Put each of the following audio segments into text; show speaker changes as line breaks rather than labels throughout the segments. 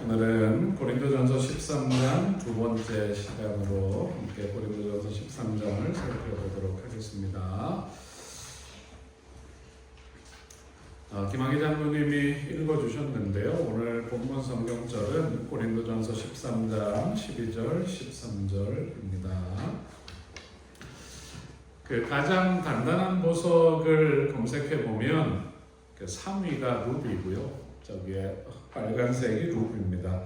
오늘은 고린도전서 13장 두 번째 시간으로 함께 고린도전서 13장을 살펴보도록 하겠습니다. 김학희 장로님이 읽어주셨는데요. 오늘 본문 성경절은 고린도전서 13장 12절, 13절입니다. 가장 단단한 보석을 검색해보면 3위가 루비고요. 저기에 빨간색이 루비입니다.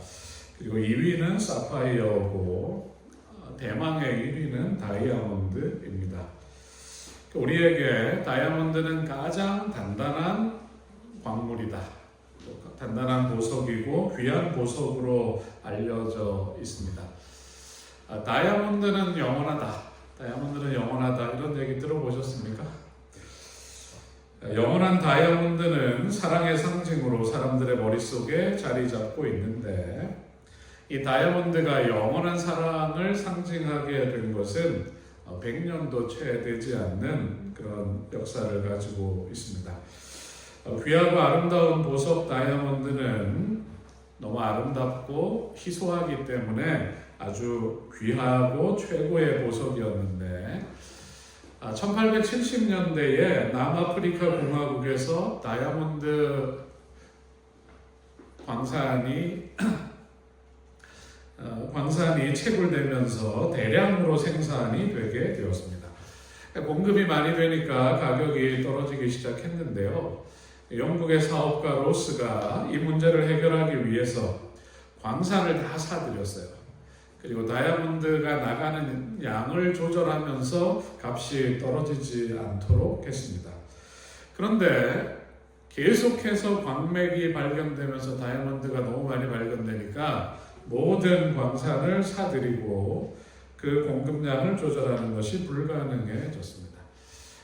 그리고 2위는 사파이어고 대망의 1위는 다이아몬드입니다. 우리에게 다이아몬드는 가장 단단한 광물이다. 단단한 보석이고 귀한 보석으로 알려져 있습니다. 다이아몬드는 영원하다. 다이아몬드는 영원하다. 이런 얘기 들어보셨습니까? 영원한 다이아몬드는 사랑의 상징으로 사람들의 머릿속에 자리 잡고 있는데, 이 다이아몬드가 영원한 사랑을 상징하게 된 것은 100년도 채 되지 않는 그런 역사를 가지고 있습니다. 귀하고 아름다운 보석 다이아몬드는 너무 아름답고 희소하기 때문에 아주 귀하고 최고의 보석이었는데, 1870년대에 남아프리카 공화국에서 다이아몬드 광산이 채굴되면서 대량으로 생산이 되게 되었습니다. 공급이 많이 되니까 가격이 떨어지기 시작했는데요. 영국의 사업가 로스가 이 문제를 해결하기 위해서 광산을 다 사들였어요. 그리고 다이아몬드가 나가는 양을 조절하면서 값이 떨어지지 않도록 했습니다. 그런데 계속해서 광맥이 발견되면서 다이아몬드가 너무 많이 발견되니까 모든 광산을 사들이고 그 공급량을 조절하는 것이 불가능해졌습니다.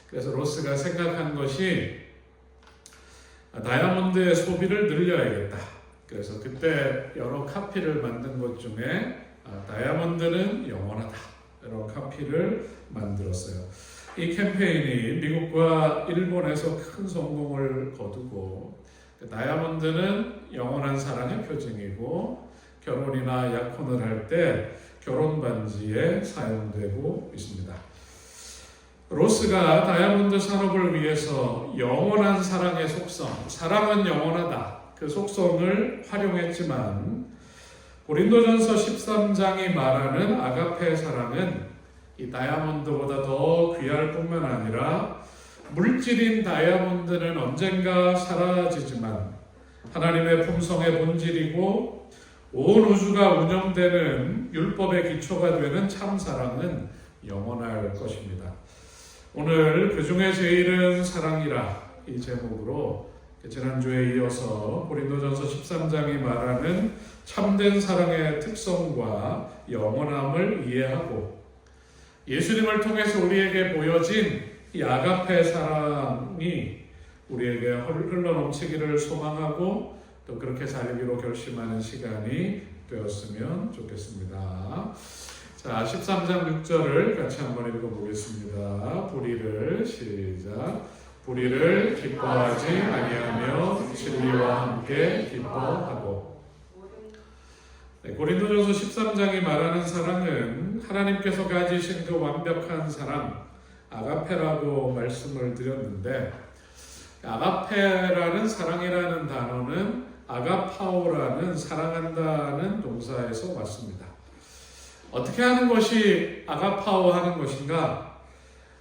그래서 로스가 생각한 것이 다이아몬드의 소비를 늘려야겠다. 그래서 그때 여러 카피를 만든 것 중에 다이아몬드는 영원하다. 이런 카피를 만들었어요. 이 캠페인이 미국과 일본에서 큰 성공을 거두고, 다이아몬드는 영원한 사랑의 표징이고 결혼이나 약혼을 할 때 결혼 반지에 사용되고 있습니다. 로스가 다이아몬드 산업을 위해서 영원한 사랑의 속성, 사랑은 영원하다. 그 속성을 활용했지만 고린도전서 13장이 말하는 아가페 사랑은 이 다이아몬드보다 더 귀할 뿐만 아니라 물질인 다이아몬드는 언젠가 사라지지만 하나님의 품성의 본질이고 온 우주가 운영되는 율법의 기초가 되는 참 사랑은 영원할 것입니다. 오늘 그 중에 제일은 사랑이라 이 제목으로 지난주에 이어서 고린도전서 13장이 말하는 참된 사랑의 특성과 영원함을 이해하고 예수님을 통해서 우리에게 보여진 이 아가페 사랑이 우리에게 흘러넘치기를 소망하고 또 그렇게 살기로 결심하는 시간이 되었으면 좋겠습니다. 자, 13장 6절을 같이 한번 읽어보겠습니다. 불의를 시작. 불의를 기뻐하지 아니하며 진리와 함께 기뻐하고. 고린도전서 13장이 말하는 사랑은 하나님께서 가지신 그 완벽한 사랑, 아가페라고 말씀을 드렸는데, 아가페라는 사랑이라는 단어는 아가파오라는 사랑한다는 동사에서 왔습니다. 어떻게 하는 것이 아가파오 하는 것인가?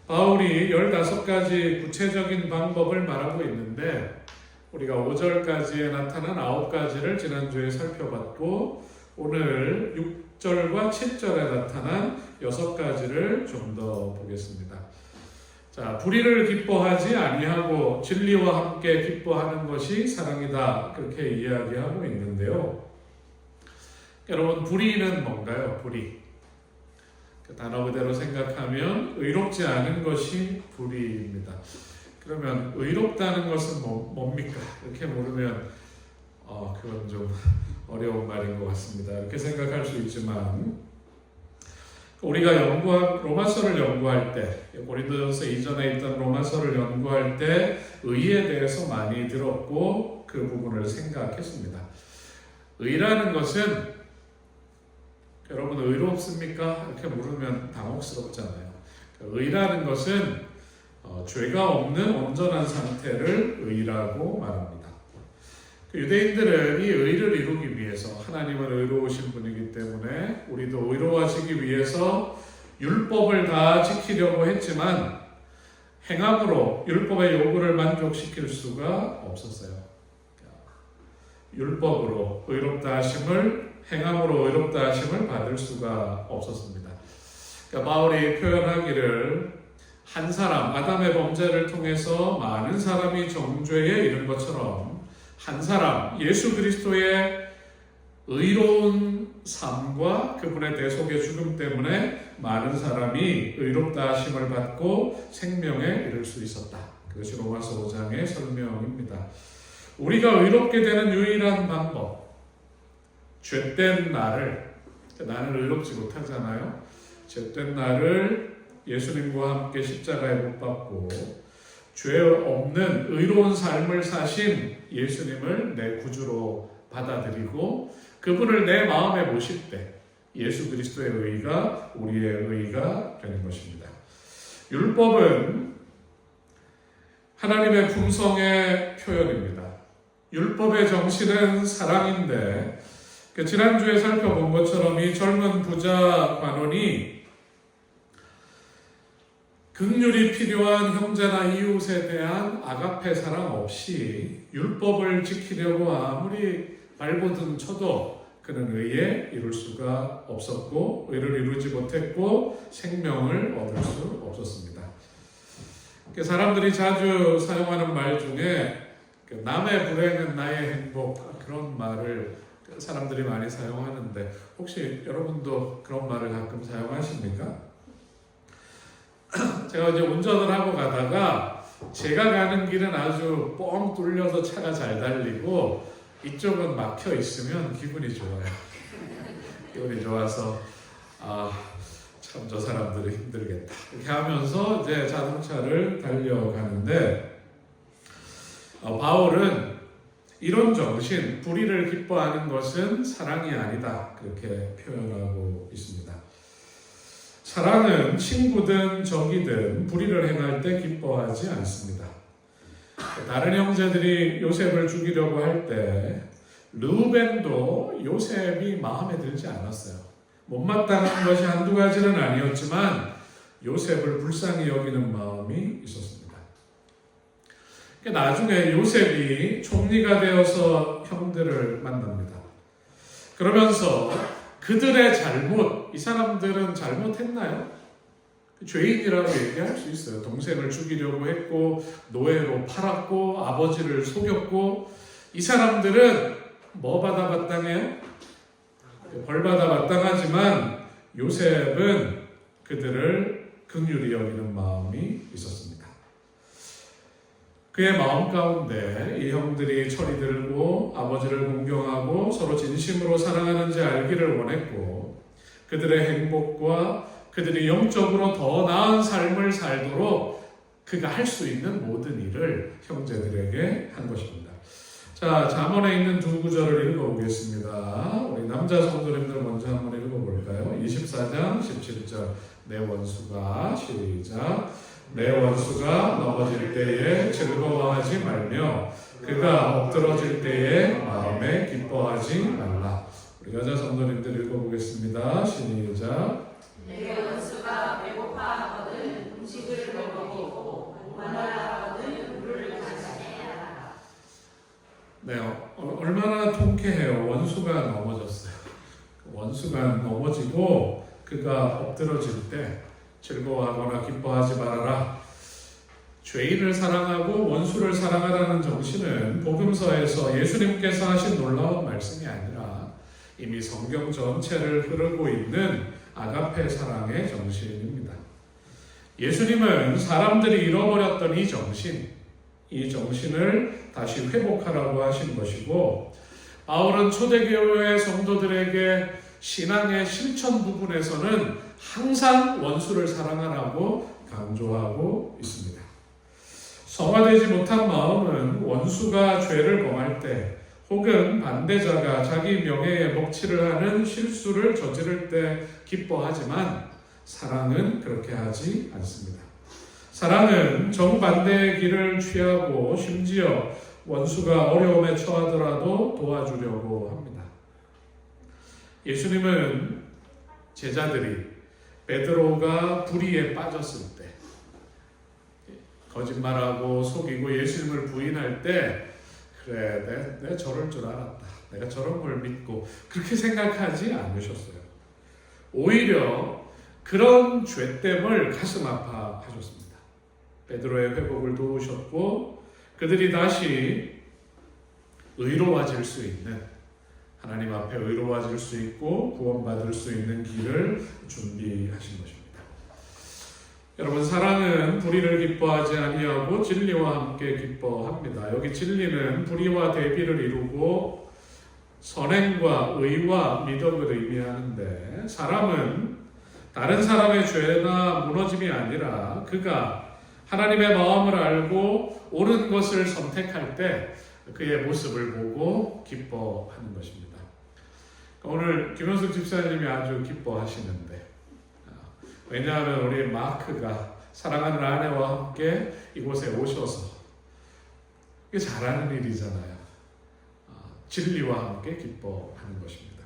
바울이 15가지 구체적인 방법을 말하고 있는데, 우리가 5절까지에 나타난 9가지를 지난주에 살펴봤고, 오늘 6절과 7절에 나타난 6가지를 좀 더 보겠습니다. 자, 불의를 기뻐하지 아니하고 진리와 함께 기뻐하는 것이 사랑이다. 그렇게 이야기하고 있는데요. 여러분, 불의는 뭔가요? 불의. 그 단어 그대로 생각하면 의롭지 않은 것이 불의입니다. 그러면 의롭다는 것은 뭡니까? 이렇게 물으면 그건 좀 어려운 말인 것 같습니다. 이렇게 생각할 수 있지만 우리가 로마서를 연구할 때, 고린도전서 이전에 있던 로마서를 연구할 때 의에 대해서 많이 들었고 그 부분을 생각했습니다. 의라는 것은 여러분 의롭습니까? 이렇게 물으면 당혹스럽잖아요. 의라는 것은 죄가 없는 온전한 상태를 의라고 말합니다. 유대인들은 이 의를 이루기 위해서 하나님은 의로우신 분이기 때문에 우리도 의로워지기 위해서 율법을 다 지키려고 했지만 행함으로 율법의 요구를 만족시킬 수가 없었어요. 율법으로 의롭다 하심을 행함으로 의롭다 하심을 받을 수가 없었습니다. 그러니까 바울이 표현하기를 한 사람 아담의 범죄를 통해서 많은 사람이 정죄에 이른 것처럼 한 사람 예수 그리스도의 의로운 삶과 그분의 대속의 죽음 때문에 많은 사람이 의롭다 하심을 받고 생명에 이를 수 있었다. 그것이 로마서 5장의 설명입니다. 우리가 의롭게 되는 유일한 방법, 죄된 나를, 나는 의롭지 못하잖아요. 죄된 나를 예수님과 함께 십자가에 못 박고 죄 없는 의로운 삶을 사신 예수님을 내 구주로 받아들이고 그분을 내 마음에 모실 때 예수 그리스도의 의가 우리의 의가 되는 것입니다. 율법은 하나님의 품성의 표현입니다. 율법의 정신은 사랑인데 지난주에 살펴본 것처럼 이 젊은 부자 관원이 긍휼이 필요한 형제나 이웃에 대한 아가페 사랑 없이 율법을 지키려고 아무리 발버둥 쳐도 그는 의에 이룰 수가 없었고 의를 이루지 못했고 생명을 얻을 수 없었습니다. 사람들이 자주 사용하는 말 중에 남의 불행은 나의 행복, 그런 말을 사람들이 많이 사용하는데 혹시 여러분도 그런 말을 가끔 사용하십니까? 제가 이제 운전을 하고 가다가 제가 가는 길은 아주 뻥 뚫려서 차가 잘 달리고 이쪽은 막혀 있으면 기분이 좋아요. 기분이 좋아서 참 저 사람들은 힘들겠다 이렇게 하면서 이제 자동차를 달려가는데 바울은 이런 정신, 불의를 기뻐하는 것은 사랑이 아니다 그렇게 표현하고 있습니다. 사랑은 친구든 적이든 불의를 행할 때 기뻐하지 않습니다. 다른 형제들이 요셉을 죽이려고 할 때 르우벤도 요셉이 마음에 들지 않았어요. 못마땅한 것이 한두 가지는 아니었지만 요셉을 불쌍히 여기는 마음이 있었습니다. 나중에 요셉이 총리가 되어서 형들을 만납니다. 그러면서 그들의 잘못, 이 사람들은 잘못했나요? 죄인이라고 얘기할 수 있어요. 동생을 죽이려고 했고 노예로 팔았고 아버지를 속였고 이 사람들은 뭐 받아 마땅해요? 벌 받아 마땅하지만 요셉은 그들을 긍휼히 여기는 마음이 있었습니다. 그의 마음 가운데 이 형들이 철이 들고 아버지를 공경하고 서로 진심으로 사랑하는지 알기를 원했고 그들의 행복과 그들이 영적으로 더 나은 삶을 살도록 그가 할 수 있는 모든 일을 형제들에게 한 것입니다. 자, 잠언에 있는 두 구절을 읽어보겠습니다. 우리 남자 성도님들 먼저 한번 읽어볼까요? 24장 17절 내 원수가 시작 내 원수가 넘어질 때에 즐거워하지 말며 그가 엎드러질 때에 마음에 기뻐하지 말라. 우리 여자 성도님들 읽어보겠습니다. 시작
내 원수가 배고파하거든 음식을 먹이고 목말라하거든 물을 마시게 하라.
네, 얼마나 통쾌해요. 원수가 넘어졌어요. 원수가 넘어지고 그가 엎드러질 때 즐거워하거나 기뻐하지 말아라. 죄인을 사랑하고 원수를 사랑하라는 정신은 복음서에서 예수님께서 하신 놀라운 말씀이 아니라 이미 성경 전체를 흐르고 있는 아가페 사랑의 정신입니다. 예수님은 사람들이 잃어버렸던 이 정신을 다시 회복하라고 하신 것이고 바울은 초대교회 성도들에게 신앙의 실천 부분에서는 항상 원수를 사랑하라고 강조하고 있습니다. 성화되지 못한 마음은 원수가 죄를 범할 때 혹은 반대자가 자기 명예에 먹칠을 하는 실수를 저지를 때 기뻐하지만 사랑은 그렇게 하지 않습니다. 사랑은 정반대의 길을 취하고 심지어 원수가 어려움에 처하더라도 도와주려고 합니다. 예수님은 제자들이 베드로가 불의에 빠졌을 때, 거짓말하고 속이고 예수님을 부인할 때, 그래, 내가 저럴 줄 알았다. 내가 저런 걸 믿고, 그렇게 생각하지 않으셨어요. 오히려 그런 죄됨을 가슴 아파하셨습니다. 베드로의 회복을 도우셨고, 그들이 다시 의로워질 수 있는, 하나님 앞에 의로워질 수 있고 구원받을 수 있는 길을 준비하신 것입니다. 여러분, 사랑은 불의를 기뻐하지 아니하고 진리와 함께 기뻐합니다. 여기 진리는 불의와 대비를 이루고 선행과 의와 미덕을 의미하는데, 사람은 다른 사람의 죄나 무너짐이 아니라 그가 하나님의 마음을 알고 옳은 것을 선택할 때 그의 모습을 보고 기뻐하는 것입니다. 오늘 김현숙 집사님이 아주 기뻐하시는데, 왜냐하면 우리 마크가 사랑하는 아내와 함께 이곳에 오셔서, 이게 잘하는 일이잖아요. 진리와 함께 기뻐하는 것입니다.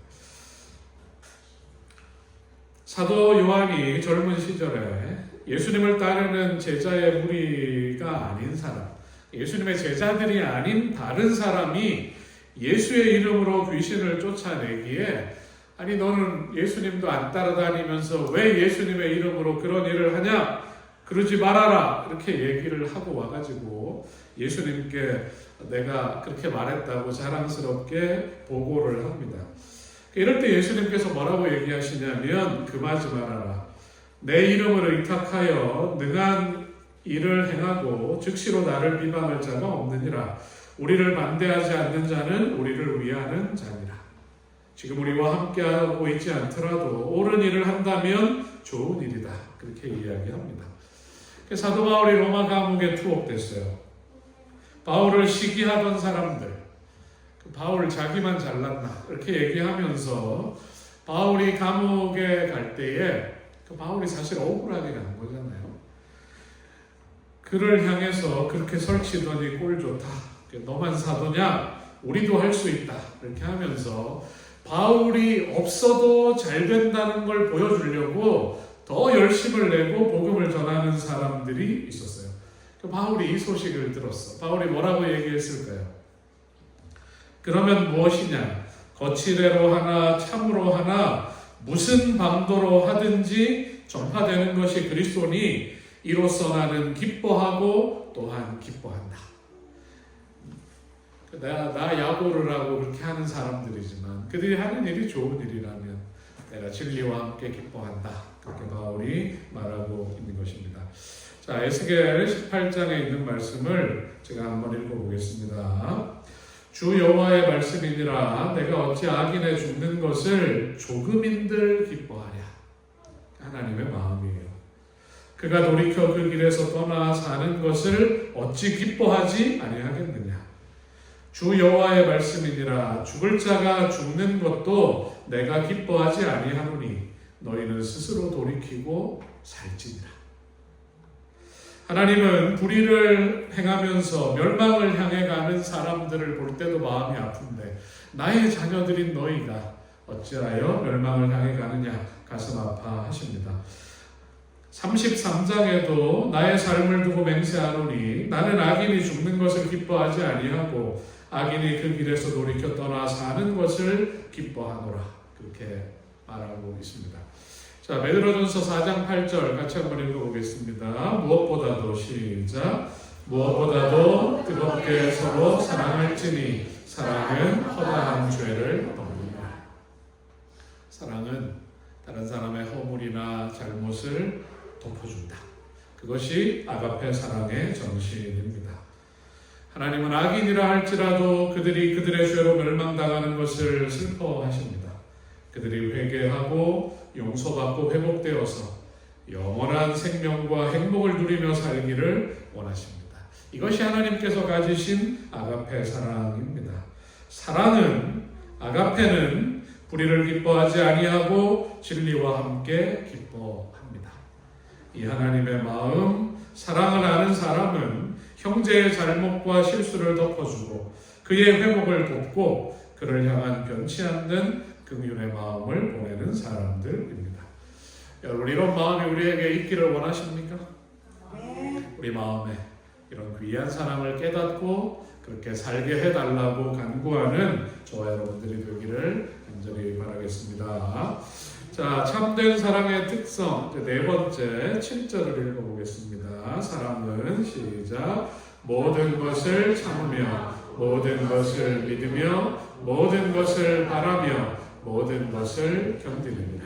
사도 요한이 젊은 시절에 예수님을 따르는 제자의 무리가 아닌 사람, 예수님의 제자들이 아닌 다른 사람이 예수의 이름으로 귀신을 쫓아내기에, 아니 너는 예수님도 안 따라다니면서 왜 예수님의 이름으로 그런 일을 하냐? 그러지 말아라. 이렇게 얘기를 하고 와가지고 예수님께 내가 그렇게 말했다고 자랑스럽게 보고를 합니다. 이럴 때 예수님께서 뭐라고 얘기하시냐면, 금하지 말아라. 내 이름을 의탁하여 능한 일을 행하고 즉시로 나를 비방할 자가 없느니라. 우리를 반대하지 않는 자는 우리를 위하는 자니라. 지금 우리와 함께하고 있지 않더라도 옳은 일을 한다면 좋은 일이다. 그렇게 이야기합니다. 사도 바울이 로마 감옥에 투옥됐어요. 바울을 시기하던 사람들, 바울 자기만 잘났나 이렇게 얘기하면서 바울이 감옥에 갈 때에 바울이 사실 억울하게 간 거잖아요. 그를 향해서 그렇게 설치더니 꼴 좋다. 너만 사도냐? 우리도 할 수 있다. 이렇게 하면서 바울이 없어도 잘 된다는 걸 보여주려고 더 열심을 내고 복음을 전하는 사람들이 있었어요. 바울이 이 소식을 들었어. 바울이 뭐라고 얘기했을까요? 그러면 무엇이냐? 거칠애로 하나 참으로 하나 무슨 방도로 하든지 전파되는 것이 그리스도니 이로써 나는 기뻐하고 또한 기뻐한다. 나 야고를 하고 그렇게 하는 사람들이지만 그들이 하는 일이 좋은 일이라면 내가 진리와 함께 기뻐한다. 그렇게 바울이 말하고 있는 것입니다. 자, 에스겔 18장에 있는 말씀을 제가 한번 읽어보겠습니다. 주 여호와의 말씀이니라. 내가 어찌 악인에 죽는 것을 조금인들 기뻐하랴. 하나님의 마음이에요. 그가 돌이켜 그 길에서 떠나 사는 것을 어찌 기뻐하지 아니하겠느냐. 주 여호와의 말씀이니라. 죽을 자가 죽는 것도 내가 기뻐하지 아니하노니 너희는 스스로 돌이키고 살지니라. 하나님은 불의를 행하면서 멸망을 향해 가는 사람들을 볼 때도 마음이 아픈데, 나의 자녀들인 너희가 어찌하여 멸망을 향해 가느냐 가슴 아파하십니다. 33장에도 나의 삶을 두고 맹세하노니 나는 악인이 죽는 것을 기뻐하지 아니하고 악인이 그 길에서 돌이켜 떠나 사는 것을 기뻐하노라. 그렇게 말하고 있습니다. 자, 베드로전서 4장 8절 같이 한번 읽어보겠습니다. 무엇보다도 시작. 무엇보다도 뜨겁게 서로 사랑할지니 사랑은 허다한 죄를 덮는다. 사랑은 다른 사람의 허물이나 잘못을 덮어준다. 그것이 아가페 사랑의 정신입니다. 하나님은 악인이라 할지라도 그들이 그들의 죄로 멸망당하는 것을 슬퍼하십니다. 그들이 회개하고 용서받고 회복되어서 영원한 생명과 행복을 누리며 살기를 원하십니다. 이것이 하나님께서 가지신 아가페 사랑입니다. 사랑은 아가페는 불의를 기뻐하지 아니하고 진리와 함께 기뻐합니다. 이 하나님의 마음, 사랑을 아는 사람은 형제의 잘못과 실수를 덮어주고 그의 회복을 돕고 그를 향한 변치 않는 긍휼의 마음을 보내는 사람들입니다. 여러분, 이런 마음이 우리에게 있기를 원하십니까? 우리 마음에 이런 귀한 사랑을 깨닫고 그렇게 살게 해달라고 간구하는 저와 여러분들이 되기를 간절히 바라겠습니다. 자, 참된 사랑의 특성 네 번째 7절을 읽어보겠습니다. 사랑은 시작 모든 것을 참으며 모든 것을 믿으며 모든 것을 바라며 모든 것을 견디느니라.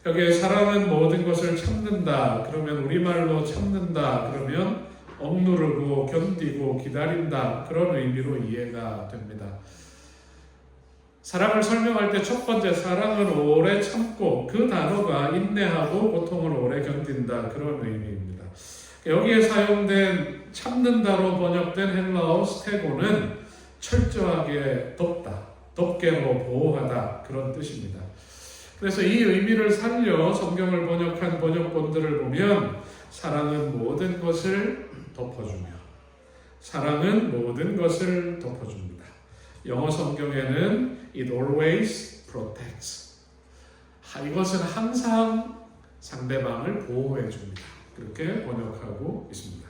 여기에 사랑은 모든 것을 참는다. 그러면 우리말로 참는다. 그러면 억누르고 견디고 기다린다. 그런 의미로 이해가 됩니다. 사랑을 설명할 때 첫 번째 사랑은 오래 참고 그 단어가 인내하고 고통을 오래 견딘다. 그런 의미입니다. 여기에 사용된 참는다로 번역된 헬라어 스테고는 철저하게 덮다, 덮개로 보호하다 그런 뜻입니다. 그래서 이 의미를 살려 성경을 번역한 번역본들을 보면 사랑은 모든 것을 덮어주며 사랑은 모든 것을 덮어줍니다. 영어 성경에는 It always protects. 이것은 항상 상대방을 보호해 줍니다. 그렇게 번역하고 있습니다.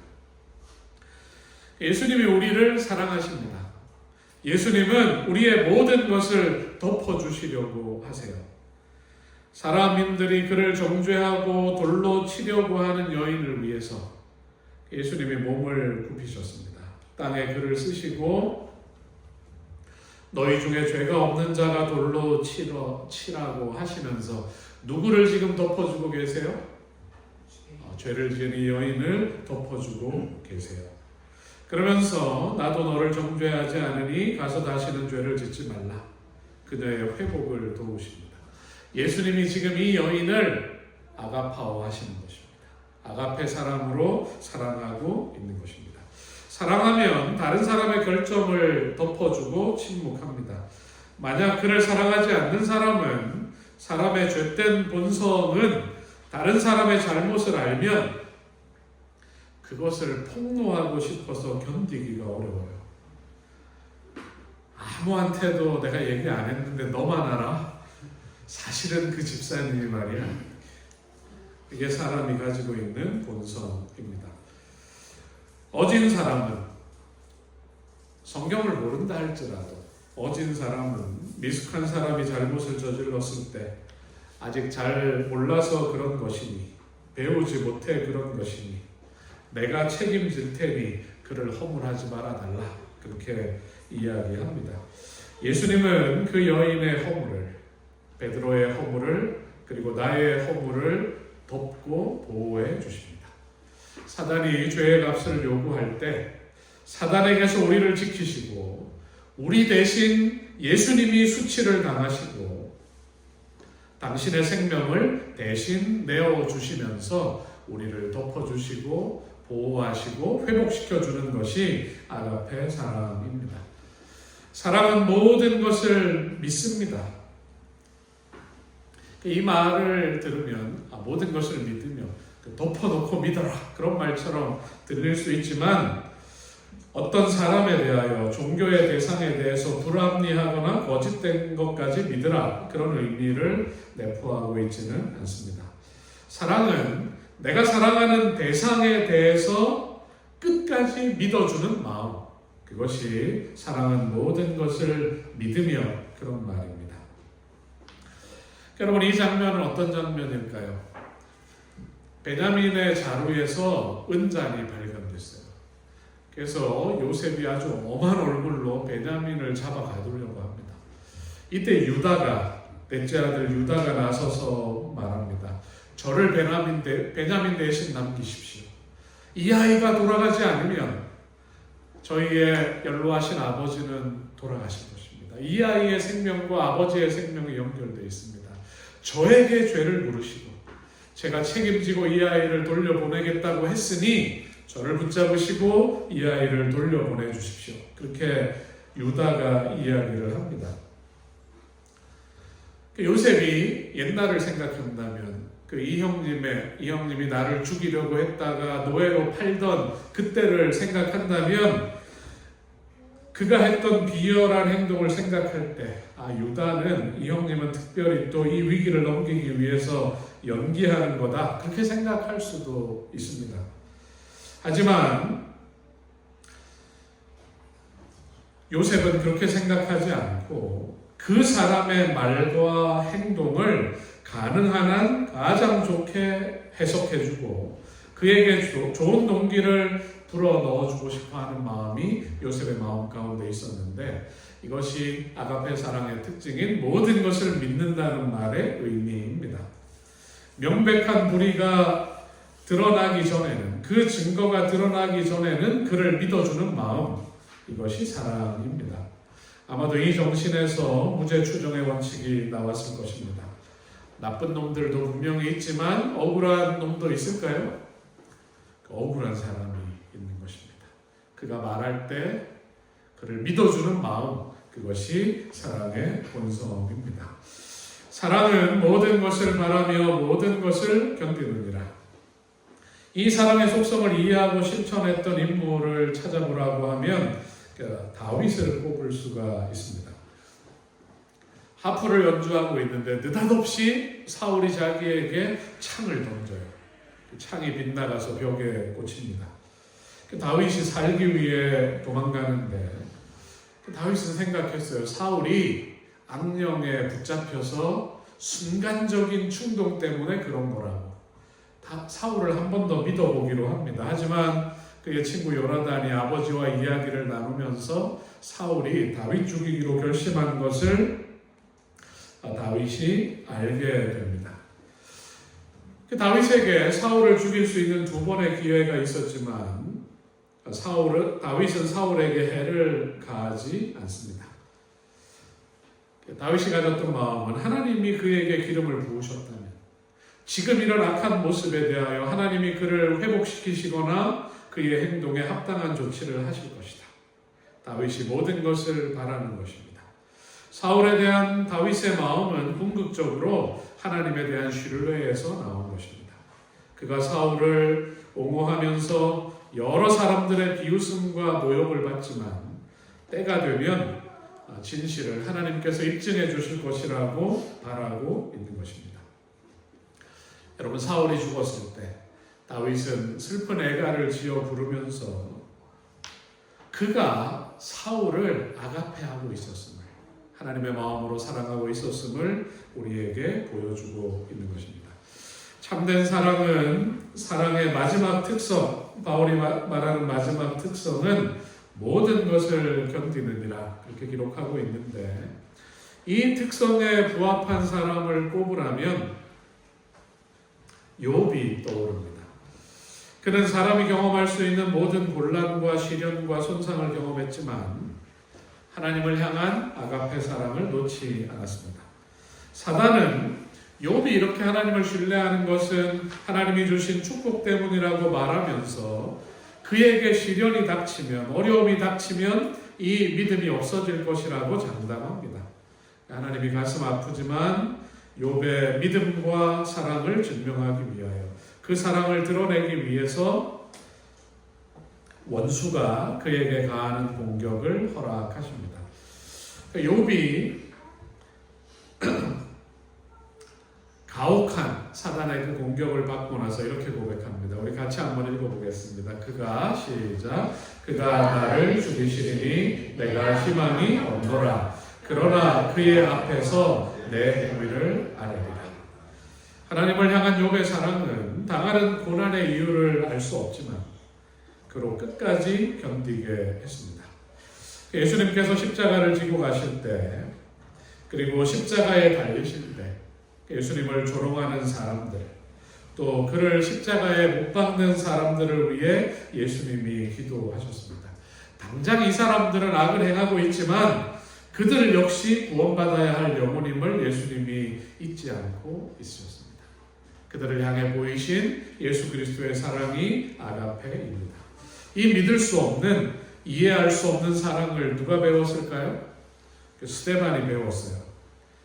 예수님이 우리를 사랑하십니다. 예수님은 우리의 모든 것을 덮어주시려고 하세요. 사람인들이 그를 정죄하고 돌로 치려고 하는 여인을 위해서 예수님이 몸을 굽히셨습니다. 땅에 그를 쓰시고 너희 중에 죄가 없는 자가 돌로 치라고 하시면서 누구를 지금 덮어주고 계세요? 죄를 지은 이 여인을 덮어주고 계세요. 그러면서 나도 너를 정죄하지 않으니 가서 다시는 죄를 짓지 말라. 그녀의 회복을 도우십니다. 예수님이 지금 이 여인을 아가파오 하시는 것입니다. 아가페 사랑으로 사랑하고 있는 것입니다. 사랑하면 다른 사람의 결점을 덮어주고 침묵합니다. 만약 그를 사랑하지 않는 사람은 사람의 죄된 본성은 다른 사람의 잘못을 알면 그것을 폭로하고 싶어서 견디기가 어려워요. 아무한테도 내가 얘기 안 했는데 너만 알아? 사실은 그 집사님이 말이야. 이게 사람이 가지고 있는 본성입니다. 어진 사람은 성경을 모른다 할지라도 어진 사람은 미숙한 사람이 잘못을 저질렀을 때 아직 잘 몰라서 그런 것이니 배우지 못해 그런 것이니 내가 책임질 테니 그를 허물하지 말아달라. 그렇게 이야기합니다. 예수님은 그 여인의 허물을 베드로의 허물을 그리고 나의 허물을 덮고 보호해 주십니다. 사단이 죄의 값을 요구할 때 사단에게서 우리를 지키시고 우리 대신 예수님이 수치를 당하시고 당신의 생명을 대신 내어주시면서 우리를 덮어주시고 보호하시고 회복시켜주는 것이 아가페 사랑입니다. 사랑은 모든 것을 믿습니다. 이 말을 들으면 모든 것을 믿으며 덮어놓고 믿어라 그런 말처럼 들릴 수 있지만 어떤 사람에 대하여 종교의 대상에 대해서 불합리하거나 거짓된 것까지 믿으라 그런 의미를 내포하고 있지는 않습니다. 사랑은 내가 사랑하는 대상에 대해서 끝까지 믿어주는 마음, 그것이 사랑은 모든 것을 믿으며 그런 말입니다. 여러분, 이 장면은 어떤 장면일까요? 베냐민의 자루에서 은잔이 발견됐어요. 그래서 요셉이 아주 엄한 얼굴로 베냐민을 잡아 가두려고 합니다. 이때 유다가, 넷째 아들 유다가 나서서 말합니다. 저를 베냐민 대신 남기십시오. 이 아이가 돌아가지 않으면 저희의 연로하신 아버지는 돌아가실 것입니다. 이 아이의 생명과 아버지의 생명이 연결되어 있습니다. 저에게 죄를 물으시고 제가 책임지고 이 아이를 돌려보내겠다고 했으니 저를 붙잡으시고 이 아이를 돌려보내 주십시오. 그렇게 유다가 이야기를 합니다. 요셉이 옛날을 생각한다면 이 형님이 나를 죽이려고 했다가 노예로 팔던 그때를 생각한다면 그가 했던 비열한 행동을 생각할 때 유다는 이 형님은 특별히 또 이 위기를 넘기기 위해서 연기하는 거다 그렇게 생각할 수도 있습니다. 하지만 요셉은 그렇게 생각하지 않고 그 사람의 말과 행동을 가능한 한 가장 좋게 해석해주고 그에게 좋은 동기를 불어 넣어주고 싶어하는 마음이 요셉의 마음 가운데 있었는데 이것이 아가페 사랑의 특징인 모든 것을 믿는다는 말의 의미입니다. 명백한 불의가 드러나기 전에는 그 증거가 드러나기 전에는 그를 믿어주는 마음 이것이 사랑입니다. 아마도 이 정신에서 무죄 추정의 원칙이 나왔을 것입니다. 나쁜 놈들도 분명히 있지만 억울한 놈도 있을까요? 억울한 사람이 있는 것입니다. 그가 말할 때 그를 믿어주는 마음 그것이 사랑의 본성입니다. 사랑은 모든 것을 바라며 모든 것을 견디느니라. 이 사랑의 속성을 이해하고 실천했던 인물을 찾아보라고 하면 다윗을 꼽을 수가 있습니다. 하프를 연주하고 있는데 느닷없이 사울이 자기에게 창을 던져요. 그 창이 빗나가서 벽에 꽂힙니다. 다윗이 살기 위해 도망가는데 다윗은 생각했어요. 사울이 악령에 붙잡혀서 순간적인 충동 때문에 그런 거라고. 사울을 한 번 더 믿어보기로 합니다. 하지만 그의 친구 요나단이 아버지와 이야기를 나누면서 사울이 다윗 죽이기로 결심한 것을 다윗이 알게 됩니다. 다윗에게 사울을 죽일 수 있는 두 번의 기회가 있었지만 다윗은 사울에게 해를 가하지 않습니다. 다윗이 가졌던 마음은 하나님이 그에게 기름을 부으셨다면 지금 이런 악한 모습에 대하여 하나님이 그를 회복시키시거나 그의 행동에 합당한 조치를 하실 것이다. 다윗이 모든 것을 바라는 것입니다. 사울에 대한 다윗의 마음은 궁극적으로 하나님에 대한 신뢰에서 나온 것입니다. 그가 사울을 옹호하면서 여러 사람들의 비웃음과 모욕을 받지만 때가 되면 진실을 하나님께서 입증해 주실 것이라고 바라고 있는 것입니다. 여러분, 사울이 죽었을 때 다윗은 슬픈 애가를 지어 부르면서 그가 사울을 아가페하고 있었음을, 하나님의 마음으로 사랑하고 있었음을 우리에게 보여주고 있는 것입니다. 참된 사랑은, 사랑의 마지막 특성, 바울이 말하는 마지막 특성은 모든 것을 견디느니라 그렇게 기록하고 있는데, 이 특성에 부합한 사람을 꼽으라면 욥이 떠오릅니다. 그는 사람이 경험할 수 있는 모든 곤란과 시련과 손상을 경험했지만 하나님을 향한 아가페 사랑을 놓지 않았습니다. 사단은 욥이 이렇게 하나님을 신뢰하는 것은 하나님이 주신 축복 때문이라고 말하면서 그에게 시련이 닥치면, 어려움이 닥치면 이 믿음이 없어질 것이라고 장담합니다. 하나님이 가슴 아프지만 욥의 믿음과 사랑을 증명하기 위하여, 그 사랑을 드러내기 위해서 원수가 그에게 가하는 공격을 허락하십니다. 욥이 가혹한 사단의 그 공격을 받고 나서 이렇게 고백합니다. 우리 같이 한번 읽어보겠습니다. 그가 나를 죽이시리니 내가 희망이 없노라. 그러나 그의 앞에서 내 행위를 아뢰리라. 하나님을 향한 욥의 사랑은 당하는 고난의 이유를 알 수 없지만 그로 끝까지 견디게 했습니다. 예수님께서 십자가를 지고 가실 때, 그리고 십자가에 달리실 때 예수님을 조롱하는 사람들, 또 그를 십자가에 못 박는 사람들을 위해 예수님이 기도하셨습니다. 당장 이 사람들은 악을 행하고 있지만 그들 역시 구원받아야 할 영혼임을 예수님이 잊지 않고 있으셨습니다. 그들을 향해 보이신 예수 그리스도의 사랑이 아가페입니다. 이 믿을 수 없는 이해할 수 없는 사랑을 누가 배웠을까요? 스데반이 배웠어요.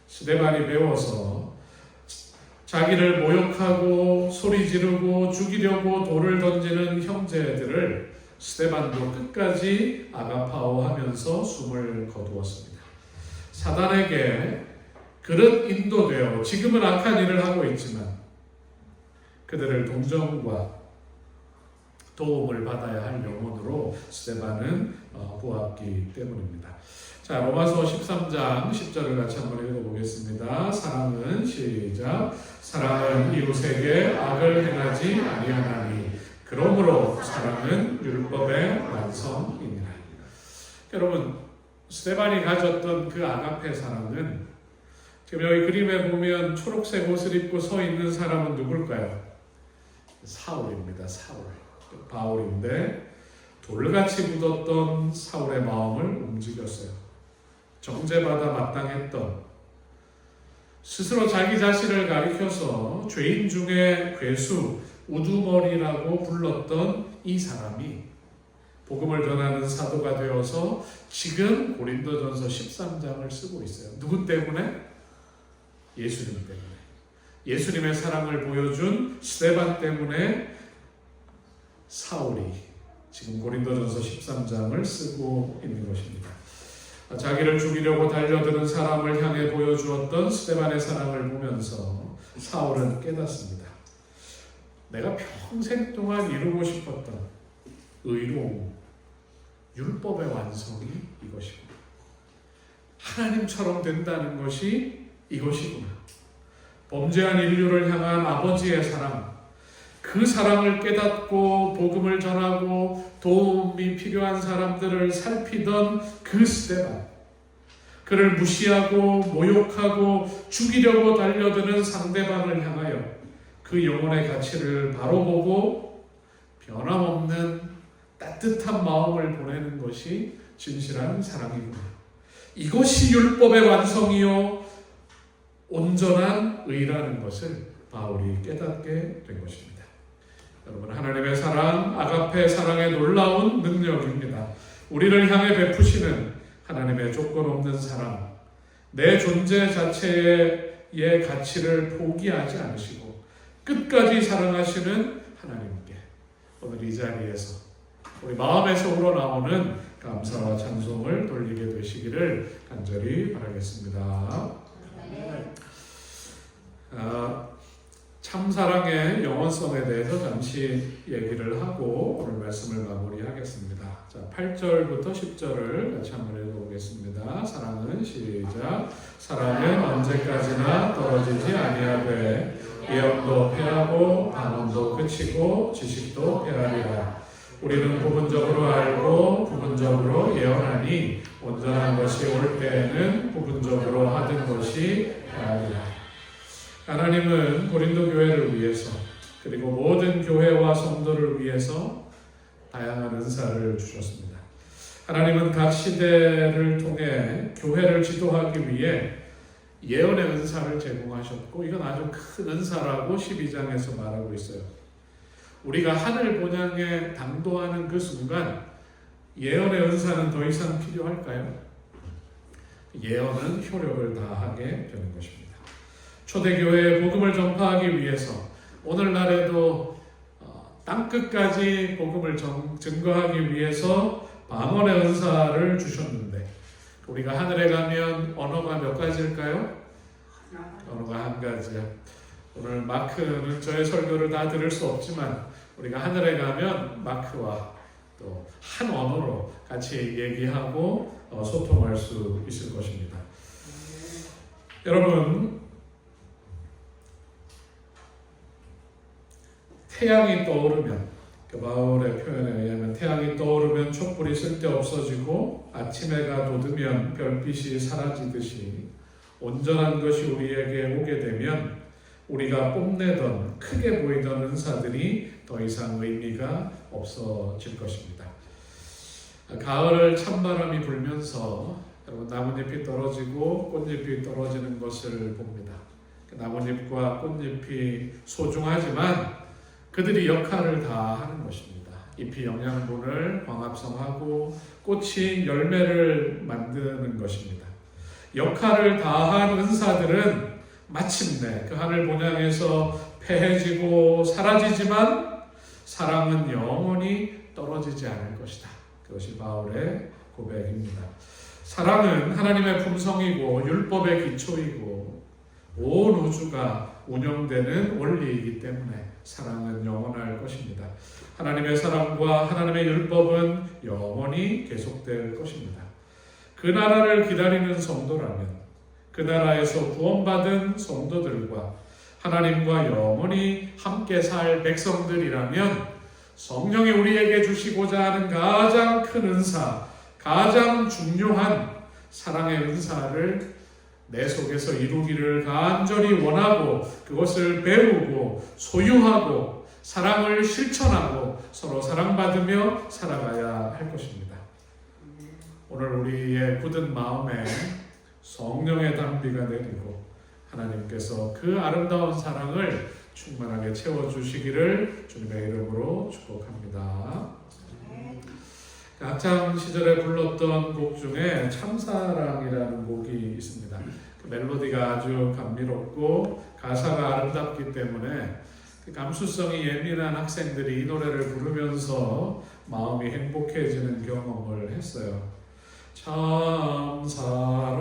스데반이 배워서 자기를 모욕하고 소리 지르고 죽이려고 돌을 던지는 형제들을 스데반도 끝까지 아가파오하면서 숨을 거두었습니다. 사단에게 그릇 인도되어 지금은 악한 일을 하고 있지만 그들을 동정과 도움을 받아야 할 영혼으로 스데반은 보았기 때문입니다. 자, 로마서 13장 10절을 같이 한번 읽어보겠습니다. 사랑은 시작. 사랑은 이웃에게 악을 행하지 아니하나니 그러므로 사랑은 율법의 완성이니라. 여러분, 스데반이 가졌던 그 아가페 사랑은 지금 여기 그림에 보면 초록색 옷을 입고 서 있는 사람은 누굴까요? 사울입니다. 사울. 바울인데 돌같이 묻었던 사울의 마음을 움직였어요. 정죄받아 마땅했던, 스스로 자기 자신을 가리켜서 죄인 중에 괴수, 우두머리라고 불렀던 이 사람이 복음을 전하는 사도가 되어서 지금 고린도전서 13장을 쓰고 있어요. 누구 때문에? 예수님 때문에. 예수님의 사랑을 보여준 스데반 때문에 사울이 지금 고린도전서 13장을 쓰고 있는 것입니다. 자기를 죽이려고 달려드는 사람을 향해 보여주었던 스데반의 사랑을 보면서 사울은 깨닫습니다. 내가 평생 동안 이루고 싶었던 의로움, 율법의 완성이 이것이구나. 하나님처럼 된다는 것이 이것이구나. 범죄한 인류를 향한 아버지의 사랑, 그 사랑을 깨닫고 복음을 전하고 도움이 필요한 사람들을 살피던 그 스데반, 그를 무시하고 모욕하고 죽이려고 달려드는 상대방을 향하여 그 영혼의 가치를 바로 보고 변함없는 따뜻한 마음을 보내는 것이 진실한 사랑이구나. 이것이 율법의 완성이요 온전한 의라는 것을 바울이 깨닫게 된 것입니다. 여러분, 하나님의 사랑, 아가페 사랑의 놀라운 능력입니다. 우리를 향해 베푸시는 하나님의 조건 없는 사랑, 내 존재 자체의 가치를 포기하지 않으시고 끝까지 사랑하시는 하나님께 오늘 이 자리에서 우리 마음에서 우러나오는 감사와 찬송을 돌리게 되시기를 간절히 바라겠습니다. 참사랑의 영원성에 대해서 잠시 얘기를 하고 오늘 말씀을 마무리하겠습니다. 자, 8절부터 10절을 같이 한번 읽어보겠습니다. 사랑은 시작. 사랑은 언제까지나 떨어지지 아니하되 예언도 패하고 반언도 그치고 지식도 패하리라. 우리는 부분적으로 알고 부분적으로 예언하니 온전한 것이 올 때에는 부분적으로 하던 것이 패하리라. 하나님은 고린도 교회를 위해서 그리고 모든 교회와 성도를 위해서 다양한 은사를 주셨습니다. 하나님은 각 시대를 통해 교회를 지도하기 위해 예언의 은사를 제공하셨고 이건 아주 큰 은사라고 12장에서 말하고 있어요. 우리가 하늘 본향에 당도하는 그 순간 예언의 은사는 더 이상 필요할까요? 예언은 효력을 다하게 되는 것입니다. 초대교회의 복음을 전파하기 위해서 오늘날에도 땅끝까지 복음을 증거하기 위해서 방언의 은사를 주셨는데 우리가 하늘에 가면 언어가 몇 가지일까요? 언어가 한 가지요. 오늘 마크는 저의 설교를 다 들을 수 없지만 우리가 하늘에 가면 마크와 또 한 언어로 같이 얘기하고 소통할 수 있을 것입니다. 여러분, 태양이 떠오르면, 바울의 표현에 의하면 태양이 떠오르면 촛불이 쓸데없어지고 아침해가 돋으면 별빛이 사라지듯이 온전한 것이 우리에게 오게 되면 우리가 뽐내던 크게 보이던 은사들이 더 이상 의미가 없어질 것입니다. 가을을 찬바람이 불면서 여러분 나뭇잎이 떨어지고 꽃잎이 떨어지는 것을 봅니다. 나뭇잎과 꽃잎이 소중하지만 그들이 역할을 다 하는 것입니다. 잎이 영양분을 광합성하고 꽃이 열매를 만드는 것입니다. 역할을 다한 은사들은 마침내 그 하늘 본향에서 패해지고 사라지지만 사랑은 영원히 떨어지지 않을 것이다. 그것이 바울의 고백입니다. 사랑은 하나님의 품성이고 율법의 기초이고 온 우주가 운영되는 원리이기 때문에 사랑은 영원할 것입니다. 하나님의 사랑과 하나님의 율법은 영원히 계속될 것입니다. 그 나라를 기다리는 성도라면 그 나라에서 구원받은 성도들과 하나님과 영원히 함께 살 백성들이라면 성령이 우리에게 주시고자 하는 가장 큰 은사, 가장 중요한 사랑의 은사를 내 속에서 이루기를 간절히 원하고 그것을 배우고 소유하고 사랑을 실천하고 서로 사랑받으며 살아가야 할 것입니다. 오늘 우리의 굳은 마음에 성령의 단비가 내리고 하나님께서 그 아름다운 사랑을 충만하게 채워주시기를 주님의 이름으로 축복합니다. 학창 시절에 불렀던 곡 중에 참사랑이라는 곡이 있습니다. 그 멜로디가 아주 감미롭고 가사가 아름답기 때문에 그 감수성이 예민한 학생들이 이 노래를 부르면서 마음이 행복해지는 경험을 했어요.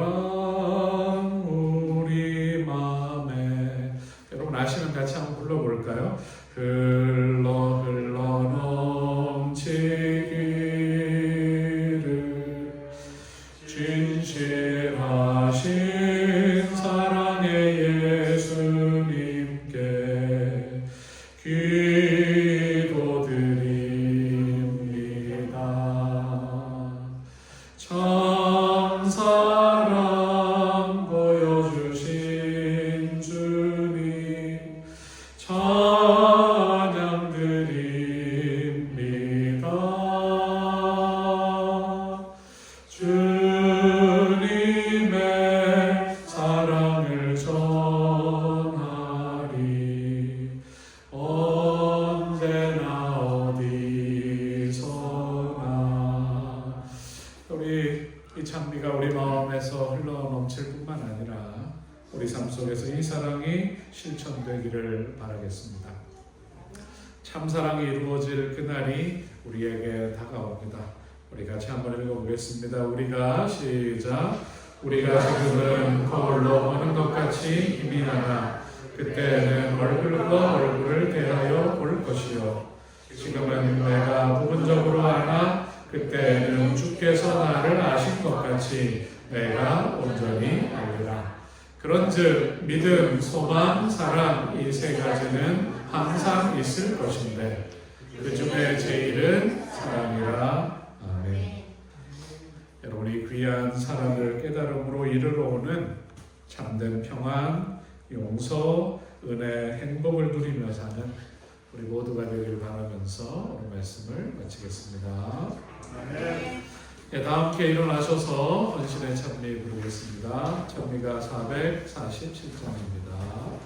참사랑 우리 맘에, 여러분 아시면 같이 한번 불러볼까요? 흘러 흘러 넘치기를 진실하신 사랑의 예수님께 기도드립니다. 참사랑 보여주신 주님 찬양드립니다. 주님의 사랑을 전하리 언제나 어디서나. 우리 이 찬미가 우리 마음에서 흘러 넘칠 뿐만 아니라 우리 삶 속에서 이 사랑이 실천되기를 바라겠습니다. 참사랑이 이루어질 그날이 우리에게 다가옵니다. 우리 같이 한번 읽어보겠습니다. 우리가 시작. 우리가 지금은 거울로 보는 것 같이 힘이 나나 그때는 얼굴과 얼굴을 대하여 볼 것이요. 지금은 내가 부분적으로 아나 그때는 주께서 나를 아신 것 같이 내가 온전히 알리라. 그런즉 믿음, 소망, 사랑 이 세 가지는 항상 있을 것인데 그 중에 제일은 사랑이라. 아멘. 여러분이 귀한 사랑을 깨달음으로 이르러 오는 참된 평안, 용서, 은혜, 행복을 누리며 사는 우리 모두가 되길 바라면서 오늘 말씀을 마치겠습니다. 아멘. 네, 다 함께 일어나셔서 헌신의 찬미 부르겠습니다. 찬미가 447장입니다.